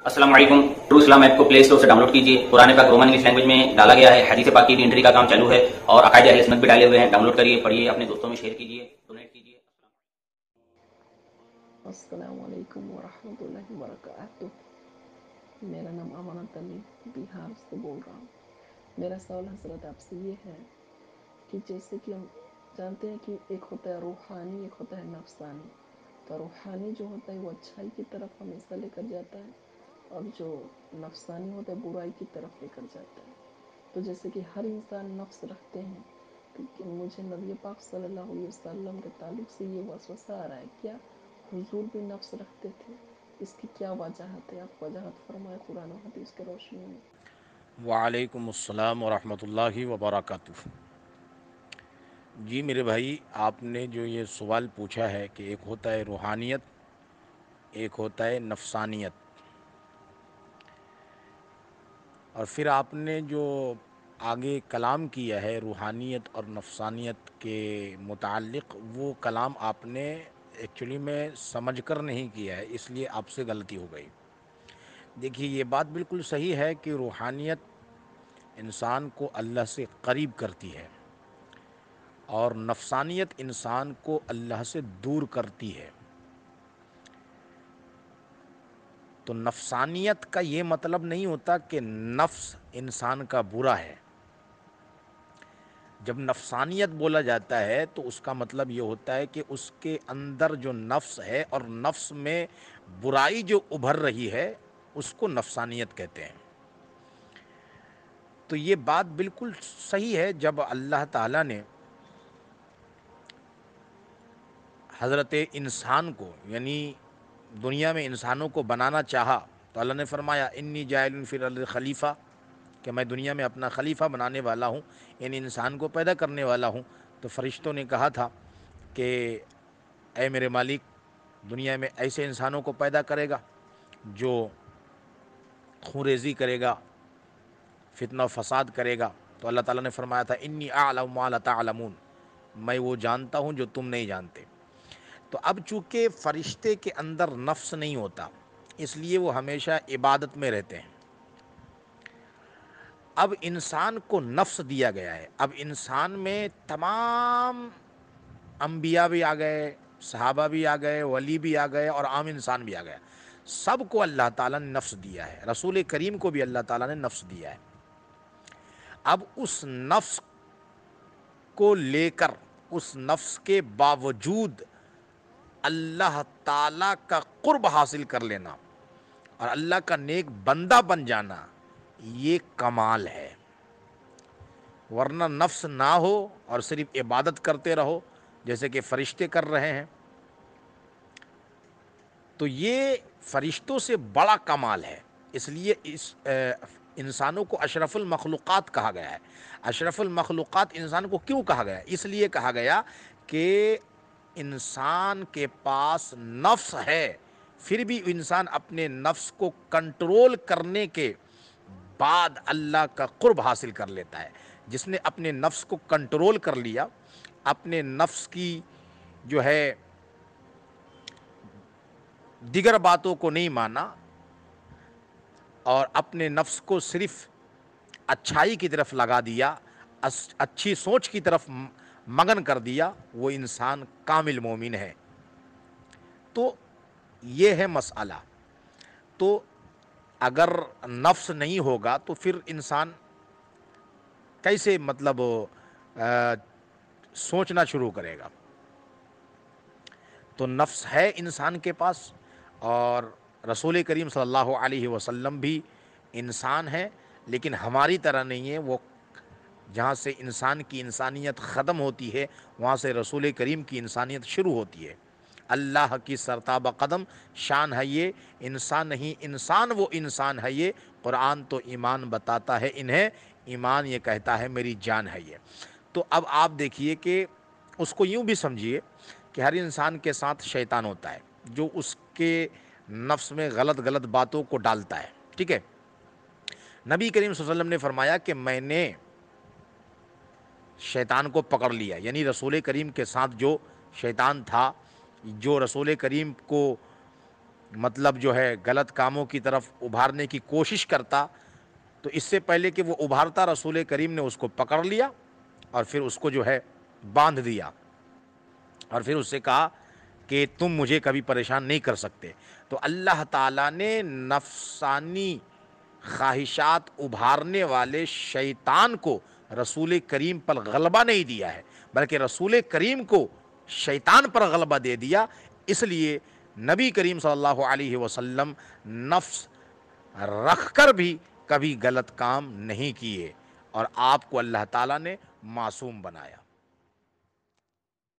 अस्सलाम वालेकुम। ट्रू इस्लाम ऐप को प्ले स्टोर से डाउनलोड कीजिए। कुरान पाक रोमन इंग्लिश लैंग्वेज में डाला गया है। हदीस पाक की भी एंट्री का काम चालू है और अकायदे अहले सुन्नत भी डाले हुए हैं। डाउनलोड करिए, पढ़िए, अपने दोस्तों में शेयर कीजिए, डोनेट कीजिए। अस्सलाम वालेकुम वरहमतुल्लाहि वबरकातुह। मेरा नाम अमानत अली बिहार से बोल रहा हूँ। मेरा सवाल हजरत आपसे ये है कि जैसे कि हम जानते हैं कि एक होता है रूहानी, एक होता है नफसानी। तो रूहानी जो होता है वो अच्छाई की तरफ हमेशा लेकर जाता है और जो नफसानी होता है बुराई की तरफ लेकर जाता है। तो जैसे कि हर इंसान नफ्स रखते हैं, तो मुझे नबी पाक सल्लल्लाहु अलैहि वसल्लम के ताल्लुक से ये वसवसा आ रहा है, क्या हुजूर भी नफ्स रखते थे? इसकी क्या वजहत है? आप वजहत फरमाए कुरान और हदीस के रोशनी में। वालेकुम अस्सलाम वरहमतुल्लाहि वबरकातुह। जी मेरे भाई, आपने जो ये सवाल पूछा है कि एक होता है रूहानियत, एक होता है नफसानियत, और फिर आपने जो आगे कलाम किया है रूहानियत और नफसानियत के मुताल्लिक़, वो कलाम आपने एक्चुअली में समझकर नहीं किया है, इसलिए आपसे गलती हो गई। देखिए, ये बात बिल्कुल सही है कि रूहानियत इंसान को अल्लाह से करीब करती है और नफसानियत इंसान को अल्लाह से दूर करती है। तो नफसानियत का ये मतलब नहीं होता कि नफ्स इंसान का बुरा है। जब नफसानियत बोला जाता है तो उसका मतलब ये होता है कि उसके अंदर जो नफ्स है और नफ्स में बुराई जो उभर रही है, उसको नफसानियत कहते हैं। तो ये बात बिल्कुल सही है। जब अल्लाह ताला ने हज़रत इंसान को, यानी दुनिया में इंसानों को बनाना चाहा, तो अल्लाह ने फरमाया इन्नी जाइलुन फिल अर्ज़ि खलीफा, कि मैं दुनिया में अपना खलीफा बनाने वाला हूँ, यानी इंसान को पैदा करने वाला हूँ। तो फरिश्तों ने कहा था कि ऐ मेरे मालिक, दुनिया में ऐसे इंसानों को पैदा करेगा जो खूरेज़ी करेगा, फितना फसाद करेगा। तो अल्लाह ताला ने फरमाया था इन्नी अअलमु मा ला तअलमून, मैं वो जानता हूँ जो तुम नहीं जानते। तो अब चूँकि फ़रिश्ते के अंदर नफ्स नहीं होता, इसलिए वो हमेशा इबादत में रहते हैं। अब इंसान को नफ्स दिया गया है। अब इंसान में तमाम अंबिया भी आ गए, सहाबा भी आ गए, वली भी आ गए और आम इंसान भी आ गया। सबको अल्लाह ताला ने नफ्स दिया है। रसूल करीम को भी अल्लाह ताला ने नफ्स दिया है। अब उस नफ्स को लेकर, उस नफ्स के बावजूद अल्लाह ताला का कुर्ब हासिल कर लेना और अल्लाह का नेक बंदा बन जाना, ये कमाल है। वरना नफ्स ना हो और सिर्फ इबादत करते रहो जैसे कि फ़रिश्ते कर रहे हैं, तो ये फ़रिश्तों से बड़ा कमाल है। इसलिए इस इंसानों को अशरफुल मखलूक़ात कहा गया है। अशरफुल मखलूक़ात इंसान को क्यों कहा गया? इसलिए कहा गया कि इंसान के पास नफ्स है, फिर भी इंसान अपने नफ्स को कंट्रोल करने के बाद अल्लाह का कुर्ब हासिल कर लेता है। जिसने अपने नफ्स को कंट्रोल कर लिया, अपने नफ्स की जो है दिगर बातों को नहीं माना और अपने नफ्स को सिर्फ अच्छाई की तरफ लगा दिया, अच्छी सोच की तरफ मगन कर दिया, वो इंसान कामिल मोमिन है। तो ये है मसला। तो अगर नफ्स नहीं होगा तो फिर इंसान कैसे मतलब सोचना शुरू करेगा? तो नफ्स है इंसान के पास, और रसूल करीम सल्लल्लाहु अलैहि वसल्लम भी इंसान है, लेकिन हमारी तरह नहीं है। वो जहाँ से इंसान की इंसानियत ख़त्म होती है, वहाँ से रसूल करीम की इंसानियत शुरू होती है। अल्लाह की सरताब कदम शान है ये, इंसान नहीं इंसान वो इंसान है ये। कुरान तो ईमान बताता है इन्हें, ईमान ये कहता है मेरी जान है ये। तो अब आप देखिए कि उसको यूँ भी समझिए कि हर इंसान के साथ शैतान होता है जो उसके नफ्स में गलत गलत बातों को डालता है। ठीक है, नबी करीम सल्लल्लाहु अलैहि वसल्लम ने फरमाया कि मैंने शैतान को पकड़ लिया, यानी रसूल करीम के साथ जो शैतान था, जो रसूल करीम को مطلب جو ہے غلط کاموں کی طرف ابھارنے کی کوشش کرتا تو اس سے پہلے کہ وہ ابھارتا رسول کریم نے اس کو پکڑ لیا اور پھر اس کو جو ہے باندھ دیا اور پھر اس سے کہا کہ تم مجھے کبھی پریشان نہیں کر سکتے۔ تو اللہ تعالیٰ نے نفسانی خواہشات ابھارنے والے شیطان کو رسول کریم پر غلبہ نہیں دیا ہے، بلکہ رسول کریم کو شیطان پر غلبہ دے دیا۔ اس لیے نبی کریم صلی اللہ علیہ وسلم نفس رکھ کر بھی کبھی غلط کام نہیں کیے اور آپ کو اللہ تعالیٰ نے معصوم بنایا۔